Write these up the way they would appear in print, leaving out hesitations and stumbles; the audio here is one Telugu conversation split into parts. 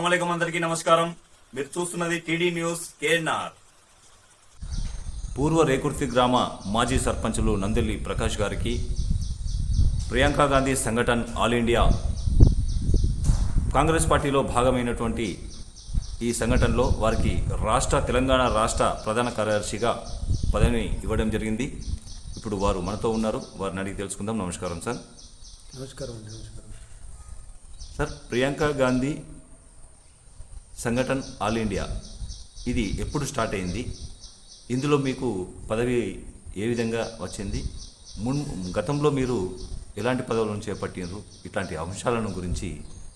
అస్సలాముఅలైకుం అందరికీ నమస్కారం. మీరు చూస్తున్నది టీడీ న్యూస్ కేఎన్ఆర్. పూర్వ రేకుర్తి గ్రామ మాజీ సర్పంచులు నందెల్లి ప్రకాష్ గారికి ప్రియాంక గాంధీ సంఘటన్ ఆల్ ఇండియా కాంగ్రెస్ పార్టీలో భాగమైనటువంటి ఈ సంఘటనలో వారికి తెలంగాణ రాష్ట్ర ప్రధాన కార్యదర్శిగా పదవిని ఇవ్వడం జరిగింది. ఇప్పుడు వారు మనతో ఉన్నారు, వారిని అడిగి తెలుసుకుందాం. నమస్కారం సార్. నమస్కారం అండి. నమస్కారం సార్, ప్రియాంక గాంధీ సంఘటన్ ఆల్ ఇండియా ఇది ఎప్పుడు స్టార్ట్ అయింది? ఇందులో మీకు పదవి ఏ విధంగా వచ్చింది? గతంలో మీరు ఎలాంటి పదవులను చేపట్టినారు? ఇట్లాంటి అంశాలను గురించి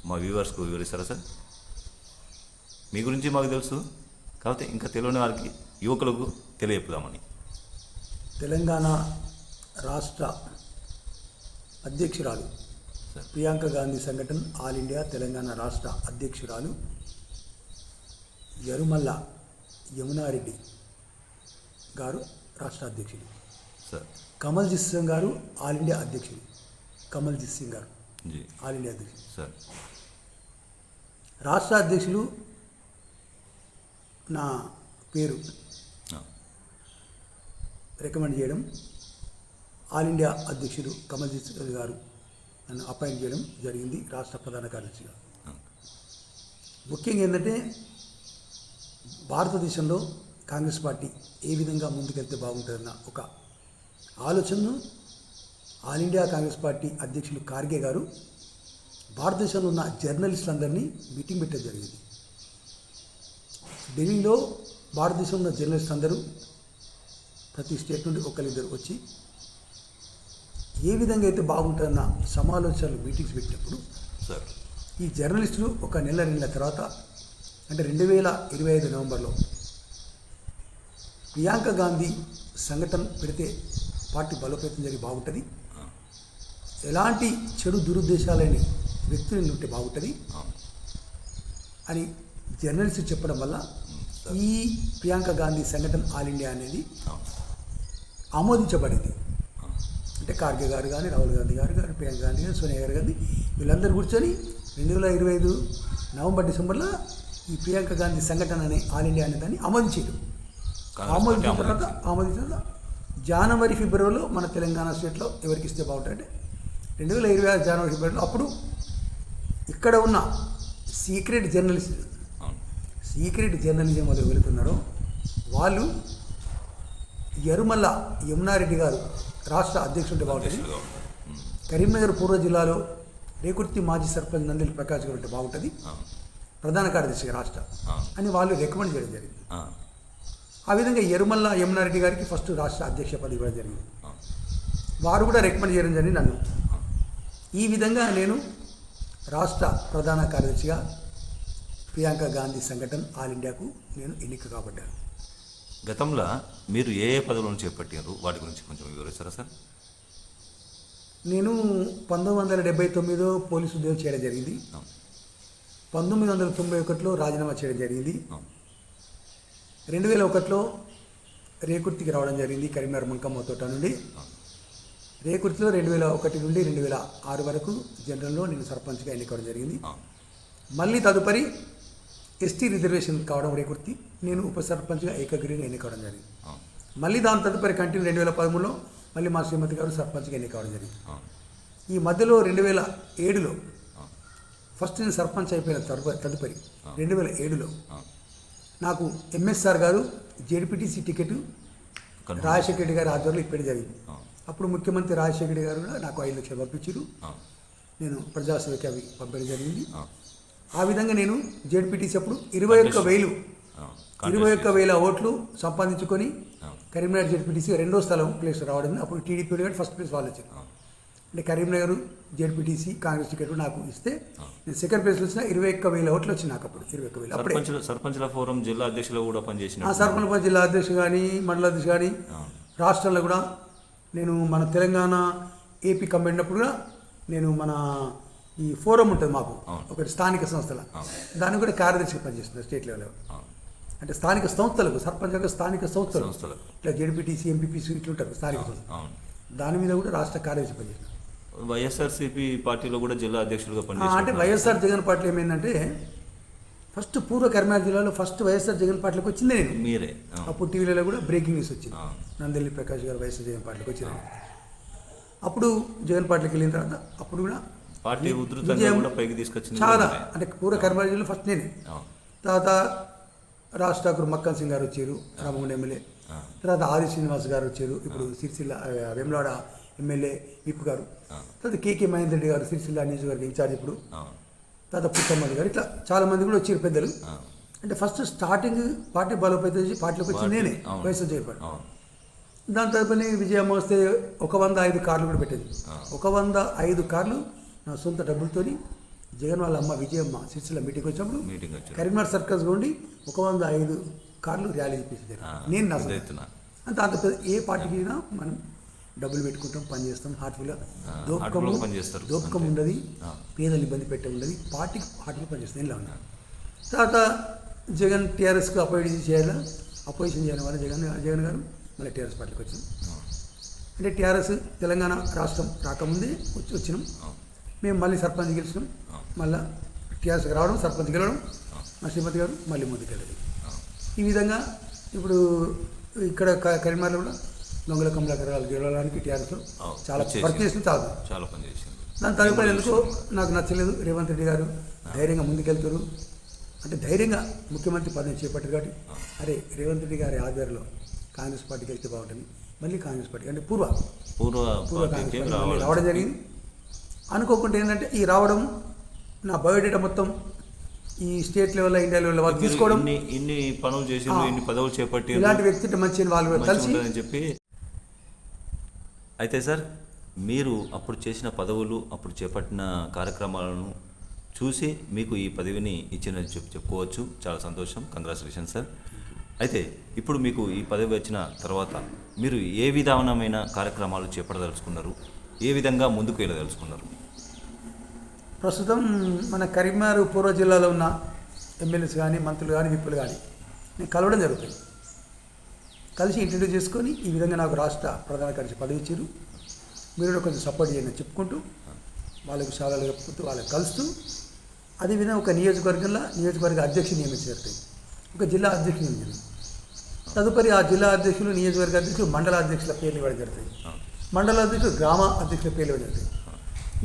మా వ్యూవర్స్కు వివరిస్తారా సార్? మీ గురించి మాకు తెలుసు, కాకపోతే ఇంకా తెలియని వారికి యువకులకు తెలియపుదామని. తెలంగాణ రాష్ట్ర అధ్యక్షురాలు ప్రియాంక గాంధీ సంఘటన్ ఆల్ ఇండియా తెలంగాణ రాష్ట్ర అధ్యక్షురాలు యరుమల్ల యమునారెడ్డి గారు రాష్ట్ర అధ్యక్షులు సార్. కమల్జిత్ సింగ్ గారు ఆల్ ఇండియా అధ్యక్షులు. కమల్జిత్ సింగ్ గారు ఆల్ ఇండియా అధ్యక్షులు సార్. రాష్ట్ర అధ్యక్షులు నా పేరు రికమెండ్ చేయడం, ఆల్ ఇండియా అధ్యక్షులు కమల్జిత్ గారు నన్ను అపాయింట్ చేయడం జరిగింది రాష్ట్ర ప్రధాన కార్యదర్శిగా. ముఖ్యంగా ఏంటంటే భారతదేశంలో కాంగ్రెస్ పార్టీ ఏ విధంగా ముందుకెళ్తే బాగుంటుందన్న ఒక ఆలోచనను ఆల్ ఇండియా కాంగ్రెస్ పార్టీ అధ్యక్షులు ఖార్గే గారు భారతదేశంలో ఉన్న జర్నలిస్టులందరినీ మీటింగ్ పెట్టడం జరిగింది. ఢిల్లీలో భారతదేశంలో ఉన్న జర్నలిస్ట్ అందరూ ప్రతి స్టేట్ నుండి ఒకరిద్దరు వచ్చి ఏ విధంగా అయితే బాగుంటుందన్న సమాలోచనలు మీటింగ్స్ పెట్టినప్పుడు సార్, ఈ జర్నలిస్టులు ఒక నెల తర్వాత అంటే 2025 నవంబర్లో ప్రియాంక గాంధీ సంఘటన పెడితే పార్టీ బలోపేతం జరిగి బాగుంటుంది, ఎలాంటి చెడు దురుద్దేశాలని వ్యక్తులను ఉంటే బాగుంటుంది అని జర్నలిస్టు చెప్పడం వల్ల ఈ ప్రియాంక గాంధీ సంఘటన ఆల్ ఇండియా అనేది ఆమోదించబడింది. అంటే ఖార్గే గారు కానీ, రాహుల్ గాంధీ గారు కానీ, ప్రియాంక గాంధీ గారు, సోనియా గారు కానీ వీళ్ళందరూ కూర్చొని 2025 నవంబర్ డిసెంబర్లో ఈ ప్రియాంక గాంధీ సంఘటన అనే ఆల్ ఇండియా అనే దాన్ని ఆమోదించారు. ఆమోదించిన తర్వాత జనవరి ఫిబ్రవరిలో మన తెలంగాణ స్టేట్లో ఎవరికి ఇస్తే బాగుంటుందంటే 2026 జనవరి ఫిబ్రవరిలో అప్పుడు ఇక్కడ ఉన్న సీక్రెట్ జర్నలిజం వాళ్ళు వెళుతున్నారో వాళ్ళు యరుమల్ల యమునారెడ్డి గారు రాష్ట్ర అధ్యక్షుడు బాగుంటుంది, కరీంనగర్ పూర్వ జిల్లాలో రేకుర్తి మాజీ సర్పంచ్ నందెల్లి ప్రకాష్ గారు ఉంటే బాగుంటుంది, ప్రధాన కార్యదర్శిగా రాష్ట్ర అని వాళ్ళు రికమెండ్ చేయడం జరిగింది. ఆ విధంగా యరుమల్ల యమునారెడ్డి గారికి ఫస్ట్ రాష్ట్ర అధ్యక్ష పదవి ఇవ్వడం జరిగింది. వారు కూడా రికమెండ్ చేయడం జరిగింది నన్ను. ఈ విధంగా నేను రాష్ట్ర ప్రధాన కార్యదర్శిగా ప్రియాంక గాంధీ సంఘటన ఆల్ ఇండియాకు నేను ఎన్నిక కాబడ్డాను. గతంలో మీరు ఏ పదవులను చేపట్టారు వాటి గురించి కొంచెం వివరిస్తారా సార్? నేను 1979 పోలీసు ఉద్యోగం చేయడం జరిగింది. 1991లో రాజీనామా చేయడం జరిగింది. 2001లో రేకుర్తికి రావడం జరిగింది. కరీంనగర్ మంకమ్మ తోట నుండి రేకుర్తిలో 2001 నుండి 2006 వరకు జనరల్లో నేను సర్పంచ్గా ఎన్నికవడం జరిగింది. మళ్ళీ తదుపరి ఎస్టీ రిజర్వేషన్ కావడం రేకుర్తి, నేను ఉప సర్పంచ్గా ఏకగ్రీవంగా ఎన్నికవడం జరిగింది. మళ్ళీ దాని తదుపరి కంటిన్యూ 2013లో మళ్ళీ మా శ్రీమతి గారు సర్పంచ్గా ఎన్నికవడం జరిగింది. ఈ మధ్యలో 2007లో ఫస్ట్ నేను సర్పంచ్ అయిపోయిన తదుపరి 2007లో నాకు ఎంఎస్ఆర్ గారు జెడ్పీటీసీ టికెట్ రాజశేఖర రెడ్డి గారి ఆధ్వర్యంలో ఇప్పటి జరిగింది. అప్పుడు ముఖ్యమంత్రి రాజశేఖర రెడ్డి గారు కూడా నాకు 5 లక్షలు పంపించారు. నేను ప్రజాసేవకి అవి పంపడం జరిగింది. ఆ విధంగా నేను జెడ్పీటీసీ అప్పుడు 21,000 ఓట్లు సంపాదించుకొని కరీంనగర్ జెడ్పీటీసీ రెండో స్థలం ప్లేస్ రావడం. అప్పుడు టీడీపీ కానీ ఫస్ట్ ప్లేస్ వాళ్ళు వచ్చారు. అంటే కరీంనగర్ జెడ్పీటీసీ కాంగ్రెస్ టికెట్ నాకు ఇస్తే నేను సెకండ్ ప్లేస్లో వచ్చిన 21,000 ఓట్లు వచ్చింది నాకు. అప్పుడు 21,000 అప్పుడే సర్పంచుల ఫోరం జిల్లా అధ్యక్షులు కూడా పనిచేసిన సర్పంచ్ జిల్లా అధ్యక్షుడు కానీ, మండల అధ్యక్షుడు కానీ, రాష్ట్రంలో కూడా నేను మన తెలంగాణ ఏపీ కంబైనప్పుడు కూడా నేను మన ఈ ఫోరం ఉంటుంది మాకు ఒకటి స్థానిక సంస్థల, దాన్ని కూడా కార్యదర్శిగా పనిచేస్తున్నాను స్టేట్ లెవెల్లో. అంటే స్థానిక సంస్థలకు సర్పంచ్ యొక్క స్థానిక సంస్థలు ఇట్లా జెడ్పీటీసీ ఎంపీపీసీ ఇట్లుంటారు స్థానిక సంస్థలు, దాని మీద కూడా రాష్ట్ర కార్యదర్శి పనిచేస్తున్నాను. వైఎస్ఆర్సీపీ పార్టీలో కూడా జిల్లా అధ్యక్షుడిగా పనిచేస్తారు. అంటే వైఎస్ఆర్ జగన్ పార్టీ ఏమైందంటే ఫస్ట్ పూర్వ కరీంనగర్ జిల్లాలో ఫస్ట్ వైఎస్ఆర్ జగన్ పార్టీలోకి వచ్చిందే నేను. మీరే అప్పుడు టీవీలలో కూడా బ్రేకింగ్ న్యూస్ వచ్చింది, ఆ. నందెల్లి ప్రకాష్ గారు వైఎస్ఆర్ జగన్ పార్టీలోకి వచ్చింది. అప్పుడు జగన్ పార్టీకి వెళ్ళిన తర్వాత అప్పుడు కూడా పార్టీ ఉధృతంగా విజయం కూడా పైకి తీసుకొచ్చింది చాలా, మీరే. అంటే పూర్వ కరీంనగర్ జిల్లాలో ఫస్ట్ నేనే. ఆ. తర్వాత రాజ్ ఠాకూర్ మక్కన్ సింగ్ గారు వచ్చారు, రామగుండ ఎమ్మెల్యే. ఆ. తర్వాత ఆది శ్రీనివాస్ గారు వచ్చారు, ఇప్పుడు సిరిసిల్ల వేములవాడ ఎమ్మెల్యే విప్ గారు. తర్వాత కేకే మహేందర్ రెడ్డి గారు సిరిసిల్ల నియోజకవర్గ ఇన్ఛార్జ్ ఇప్పుడు. ఆ. తర్వాత పుట్టమ్మది గారు, ఇట్లా చాలా మంది కూడా వచ్చారు పెద్దలు. ఆ. అంటే ఫస్ట్ స్టార్టింగ్ పార్టీ బలోపేతం చేసి పార్టీలోకి వచ్చింది నేనే, అవును. వైఎస్ఆర్ జగన్ పార్టీ. అవును. దాని తరపున విజయం వస్తే 105 కార్లు కూడా పెట్టేది. 105 కార్లు నా సొంత డబ్బులతోని జగన్ వాళ్ళ అమ్మ విజయమ్మ సిరిసిల్ల మీటింగ్ వచ్చినప్పుడు మీటింగ్ వచ్చారు. కరీంనగర్ సర్కస్ ఉండి 105 కార్లు ర్యాలీ చేపించారు. నేను నా సొంత. ఎత్తున. అంత అంత పెద్ద ఏ పార్టీకి అయినా మనం డబ్బులు పెట్టుకుంటాం, పని చేస్తాం, హార్ట్ఫుల్గా. హార్ట్ఫుల్గా పనిచేస్తారు. దోపకం అంతే. ఉండదు, ఆ. పేదలు ఇబ్బంది పెట్టే ఉండదు, పార్టీకి హార్ట్ఫుల్ పనిచేస్తాం. ఇలా ఉన్నా తర్వాత జగన్ టీఆర్ఎస్కు అపోజిషన్ చేయాలి వల్ల జగన్ గారు మళ్ళీ టీఆర్ఎస్ పార్టీకి వచ్చాం. అంటే టీఆర్ఎస్ తెలంగాణ రాష్ట్రం రాకముందే వచ్చినాం. మేము మళ్ళీ సర్పంచ్ గెలిచినాం, మళ్ళీ టీఆర్ఎస్కి రావడం, సర్పంచ్ గెలవడం, మా శ్రీమతి గారు మళ్ళీ ముందుకెళ్ళదు. ఈ విధంగా ఇప్పుడు ఇక్కడ కరీంనగర్లో కూడా దొంగల కమలాకరాలు గెలవడానికి టీఆర్ఎస్లో చాలా వర్క్ చేసింది, చాలా పని చేసింది. దాని తదుపరి ఎందుకో నాకు నచ్చలేదు. రేవంత్ రెడ్డి గారు ధైర్యంగా ముందుకెళ్తారు, అంటే ధైర్యంగా ముఖ్యమంత్రి పదవి చేపట్టారు కాబట్టి అరే రేవంత్ రెడ్డి గారి ఆధ్వర్యంలో కాంగ్రెస్ పార్టీకి వెళ్తే బాగుంటుంది. మళ్ళీ కాంగ్రెస్ పార్టీ అంటే పూర్వ కాంగ్రెస్ పార్టీ మళ్ళీ రావడం జరిగింది. అనుకోకుండా ఏంటంటే ఈ రావడం నా బయోడేటా మొత్తం ఈ స్టేట్ లెవెల్లో ఇండియా లెవెల్లో వాళ్ళు తీసుకోవడం, ఇన్ని పనులు చేసి ఇన్ని పదవులు చేపట్టి ఇలాంటి వ్యక్తి మంచి వాళ్ళు కూడా కలిసి చెప్పి. అయితే సార్, మీరు అప్పుడు చేసిన పదవులు, అప్పుడు చేపట్టిన కార్యక్రమాలను చూసి మీకు ఈ పదవిని ఇచ్చినని చెప్పుకోవచ్చు. చాలా సంతోషం, కంగ్రాచులేషన్ సార్. అయితే ఇప్పుడు మీకు ఈ పదవి వచ్చిన తర్వాత మీరు ఏ విధమైన కార్యక్రమాలు చేపట్టదలుచుకున్నారు, ఏ విధంగా ముందుకు వెళ్ళదలుచుకున్నారు? ప్రస్తుతం మన కరీంనగర్ పూర్వ జిల్లాలో ఉన్న ఎమ్మెల్యేస్ కానీ మంత్రులు కానీ విప్పులు కానీ నేను కలవడం జరుగుతుంది. కలిసి ఇంటర్వ్యూ చేసుకొని ఈ విధంగా నాకు రాష్ట్ర ప్రధాన కార్యదర్శి పదవి ఇచ్చారు, మీరు కూడా కొంచెం సపోర్ట్ చేయండి చెప్పుకుంటూ వాళ్ళకి విషయాలు చెప్పుకుంటూ వాళ్ళకి కలుస్తూ, అదేవిధంగా ఒక నియోజకవర్గ అధ్యక్షుడు నియమించబడతాయి, ఒక జిల్లా అధ్యక్షుడు నియమించారు. తదుపరి ఆ జిల్లా అధ్యక్షులు, నియోజకవర్గ అధ్యక్షులు, మండల అధ్యక్షుల పేర్లు ఇవ్వడం జరుగుతాయి, మండల అధ్యక్షులు, గ్రామ అధ్యక్షుల పేర్లు ఇవ్వడం జరుగుతాయి.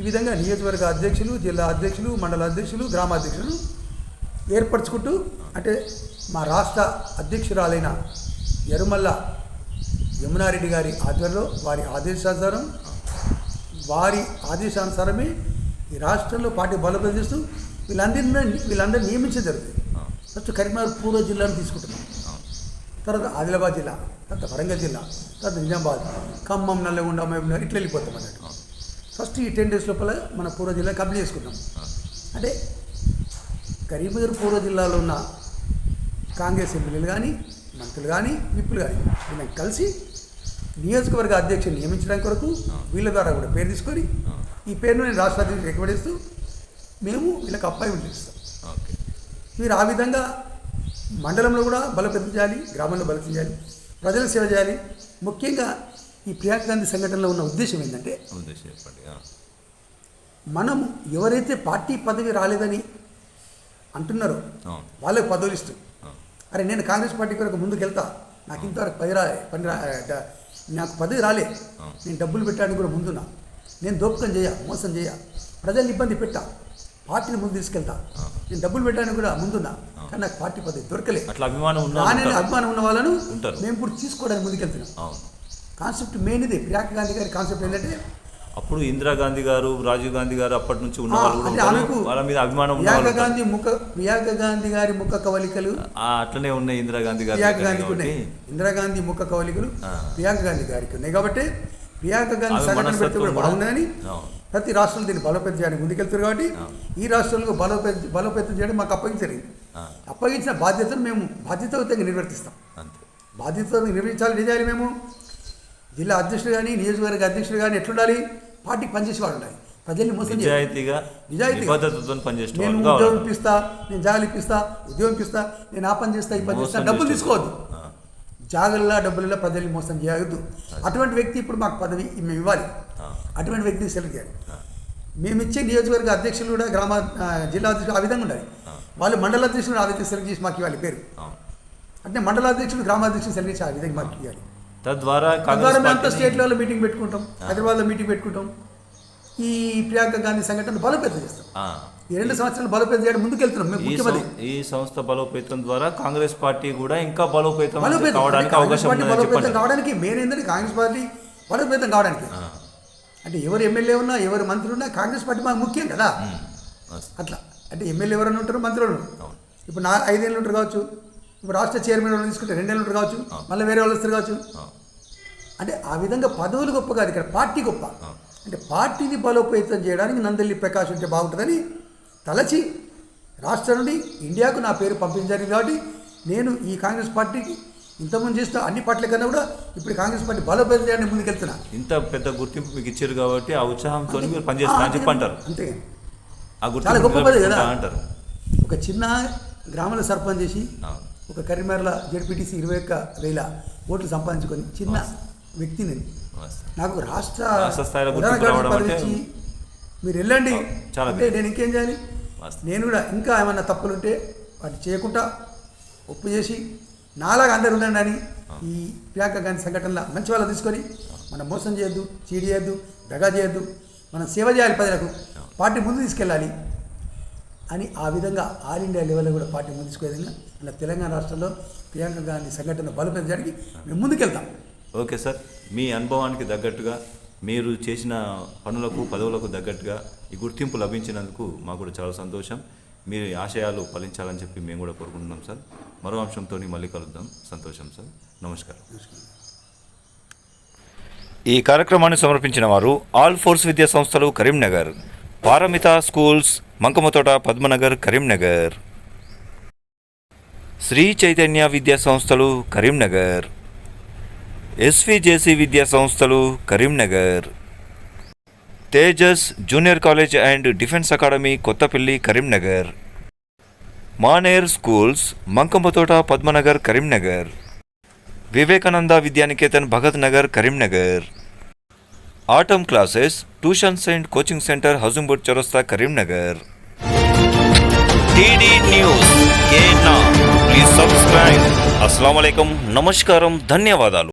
ఈ విధంగా నియోజకవర్గ అధ్యక్షులు, జిల్లా అధ్యక్షులు, మండల అధ్యక్షులు, గ్రామ అధ్యక్షులు ఏర్పరచుకుంటూ, అంటే మా రాష్ట్ర అధ్యక్షురాలైన యరుమల్ల యమునారెడ్డి గారి ఆధ్వర్యంలో వారి ఆదేశానుసారమే ఈ రాష్ట్రంలో పార్టీ బలోపేతం చేస్తూ వీళ్ళందరినీ నియమించడం జరుగుతుంది. ఫస్ట్ కరీంనగర్ పూర్వ జిల్లాను తీసుకుంటున్నాం, తర్వాత ఆదిలాబాద్ జిల్లా, తర్వాత వరంగల్ జిల్లా, తర్వాత నిజామాబాద్, ఖమ్మం, నల్లగొండ, మహబూబ్నగర్ ఇట్లా వెళ్ళిపోతాం అన్నట్టు. ఫస్ట్ ఈ 10 days లోపల మన పూర్వ జిల్లా కంప్లీట్ చేసుకుంటాం. అంటే కరీంనగర్ పూర్వ జిల్లాలో ఉన్న కాంగ్రెస్ ఎమ్మెల్యేలు కానీ, మంత్రులు కానీ, విప్పులు కానీ వీళ్ళని కలిసి నియోజకవర్గ అధ్యక్షుని నియమించడానికి కొరకు వీళ్ళ ద్వారా కూడా పేరు తీసుకొని ఈ పేరును నేను రాష్ట్ర అధ్యక్షుడు రికమెండ్ చేస్తూ మేము వీళ్ళకి అపాయింట్మెంట్ ఇస్తాం. మీరు ఆ విధంగా మండలంలో కూడా బలోపేతం చేయాలి, గ్రామంలో బలోపేతం చేయాలి, ప్రజలకు సేవ చేయాలి. ముఖ్యంగా ఈ ప్రియాంక గాంధీ సంఘటనలో ఉన్న ఉద్దేశం ఏంటంటే, మనం ఎవరైతే పార్టీ పదవి రాలేదని అంటున్నారో వాళ్ళకి పదవులు ఇస్తూ, అరే నేను కాంగ్రెస్ పార్టీ కొరకు ముందుకు వెళ్తా, నాకు ఇంతవరకు నాకు పదవి రాలే, నేను డబ్బులు పెట్టడానికి కూడా ముందున్నా, నేను దోపకం మోసం ప్రజల్ని ఇబ్బంది పెట్టా, పార్టీని ముందు తీసుకెళ్తా, నేను డబ్బులు పెట్టడానికి కూడా ముందున్నా, కానీ నాకు పార్టీ పదవి దొరకలేదు, అభిమానం ఉన్న వాళ్ళను మేము కూడా తీసుకోవడానికి ముందుకెళ్తున్నాం. కాన్సెప్ట్ మెయిన్ ఇది. ప్రియాంక గాంధీ గారి కాన్సెప్ట్ ఏంటంటే, అప్పుడు ఇందిరాగాంధీ గారు, రాజీవ్ గాంధీ గారు అప్పటి నుంచి ఉన్న వాళ్ళ మీద అభిమానం, ప్రియాంక గాంధీ గారి ముఖ కవలికలు అట్లనే ఉన్నాయి. ఇందిరాగాంధీ ముఖ కవలికలు ప్రియాంక గాంధీ గారికి ఉన్నాయి. కాబట్టి ప్రియాంక గాంధీ సంఘటన పెడితే కూడా బాగుందని ప్రతి రాష్ట్రంలో దీన్ని బలోపేతం చేయడానికి ముందుకెళ్తారు. కాబట్టి ఈ రాష్ట్రంలో బలోపేతం చేయడం మాకు అప్పగించారు. అప్పగించిన బాధ్యతను మేము బాధ్యతయుతంగా నిర్వర్తిస్తాం. బాధ్యతను నిర్వహించాలి. ఏం చేయాలి? మేము జిల్లా అధ్యక్షుడు కానీ, నియోజకవర్గ అధ్యక్షుడు కానీ ఎట్లుండాలి? పార్టీకి పనిచేసేవాడు ఉండాలి. ప్రజల్ని మోసం నిజాయితీగా నేను ఉద్యోగం ఇప్పిస్తా, నేను జాగాలు ఇప్పిస్తా, ఉద్యోగం ఇప్పిస్తా, నేను ఆ పని చేస్తా, ఈ పని చేస్తా, డబ్బులు తీసుకోవద్దు. జాగల్లా డబ్బుల్లో ప్రజల్ని మోసం చేయవద్దు. అటువంటి వ్యక్తి ఇప్పుడు మాకు పదవి మేము ఇవ్వాలి. అటువంటి వ్యక్తిని సెలెక్ట్ చేయాలి. మేము ఇచ్చే నియోజకవర్గ అధ్యక్షులు కూడా జిల్లా అధ్యక్షులు ఆ విధంగా ఉండాలి. వాళ్ళు మండల అధ్యక్షులు ఆ విధంగా సెలెక్ట్ చేసి మాకు ఇవ్వాలి పేరు. అంటే మండల అధ్యక్షులు గ్రామాధ్యక్షులు సెలెక్ట్ చేసి ఆ విధంగా మాకు ఇవ్వాలి. తద్వారా మేము అంతా స్టేట్ లెవెల్లో మీటింగ్ పెట్టుకుంటాం, హైదరాబాద్లో మీటింగ్ పెట్టుకుంటాం. ఈ ప్రియాంక గాంధీ సంఘటన బలోపేతం చేస్తాం. ఈ 2 సంవత్సరాలు బలోపేతం చేయడం ముందుకెళ్తున్నాం. మేము ముఖ్యమంత్రి ఈ సంస్థ బలోపేతం ద్వారా కాంగ్రెస్ పార్టీ కూడా ఇంకా బలోపేతం కావడానికి అవకాశం బలోపేతం కావడానికి మెయిన్ ఏంటంటే కాంగ్రెస్ పార్టీ బలోపేతం కావడానికి. అంటే ఎవరు ఎమ్మెల్యే ఉన్నా ఎవరు మంత్రి ఉన్నా కాంగ్రెస్ పార్టీ మాకు ముఖ్యం కదా. అట్లా అంటే ఎమ్మెల్యే ఎవరైనా ఉంటారు, మంత్రులు ఇప్పుడు 5 ఏళ్ళు ఉంటారు కావచ్చు, ఇప్పుడు రాష్ట్ర చైర్మన్ వాళ్ళు తీసుకుంటే 2 ఏళ్ళు ఉంటారు కావచ్చు, మళ్ళీ వేరే వాళ్ళు వస్తారు కావచ్చు. అంటే ఆ విధంగా పదవులు గొప్ప కాదు, ఇక్కడ పార్టీ గొప్ప. అంటే పార్టీని బలోపేతం చేయడానికి నందెల్లి ప్రకాష్ ఉంటే బాగుంటుందని తలచి రాష్ట్రం నుండి ఇండియాకు నా పేరు పంపించారు. కాబట్టి నేను ఈ కాంగ్రెస్ పార్టీకి ఇంతకుముందు చేస్తే అన్ని పార్టీల కన్నా కూడా ఇప్పుడు కాంగ్రెస్ పార్టీ బలోపేతం చేయడానికి ముందుకెళ్తున్నా. ఇంత పెద్ద గుర్తింపు మీకు ఇచ్చారు కాబట్టి ఆ ఉత్సాహంతో మీరు పనిచేస్తారని చెప్పి అంటారు. అంతే, ఆ చాలా గొప్ప పదవి కదా అంటారు. ఒక చిన్న గ్రామంలో సర్పంచ్ చేసి ఒక కరీంనగర్ల జెడ్పీటీసీ 21,000 ఓట్లు సంపాదించుకొని చిన్న వ్యక్తి నేను. నాకు రాష్ట్ర స్థాయిలో పదవి ఇచ్చి మీరు వెళ్ళండి అంటే నేను ఇంకేం చేయాలి? నేను కూడా ఇంకా ఏమన్నా తప్పులుంటే వాటి చేయకుండా ఒప్పు చేసి నాలాగా అందరు ఉండండి అని ఈ ప్రియాంక గాంధీ సంఘటనలో మంచి వాళ్ళు తీసుకొని మనం మోసం చేయొద్దు, చీడి చేయొద్దు, దగా చేయొద్దు, మనం సేవ చేయాలి, ప్రజలకు పార్టీ ముందు తీసుకెళ్ళాలి అని ఆ విధంగా ఆల్ ఇండియా లెవెల్లో కూడా పార్టీ ముందు తీసుకునే విధంగా అలా తెలంగాణ రాష్ట్రంలో ప్రియాంక గాంధీ సంఘటన బలోపేతానికి మేము ముందుకెళ్తాం. ఓకే సార్, మీ అనుభవానికి తగ్గట్టుగా మీరు చేసిన పనులకు పదవులకు తగ్గట్టుగా ఈ గుర్తింపు లభించినందుకు మాకు కూడా చాలా సంతోషం. మీ ఆశయాలు ఫలించాలని చెప్పి మేము కూడా కోరుకుంటున్నాం సార్. మరో అంశంతో మళ్ళీ కలుద్దాం. సంతోషం సార్, నమస్కారం. ఈ కార్యక్రమాన్ని సమర్పించిన వారు ఆల్ ఫోర్స్ విద్యా సంస్థలు కరీంనగర్, పారమిత స్కూల్స్ మంకమతోట పద్మనగర్ కరీంనగర్, శ్రీ చైతన్య విద్యా సంస్థలు కరీంనగర్, ఎస్విజేసి విద్యా సంస్థలు Karimnagar, Tejas junior college and defence academy Kothapalli Karimnagar, Maner schools Mankammathota Padmanagar Karimnagar, Vivekananda Vidyaniketan Bhagat Nagar Karimnagar, atom classes tuitions and coaching centre హజుంబుట్ చౌరస్తా Karimnagar. TD news please subscribe. అస్సలాము అలైకుం, నమస్కారం, ధన్యవాదాలు.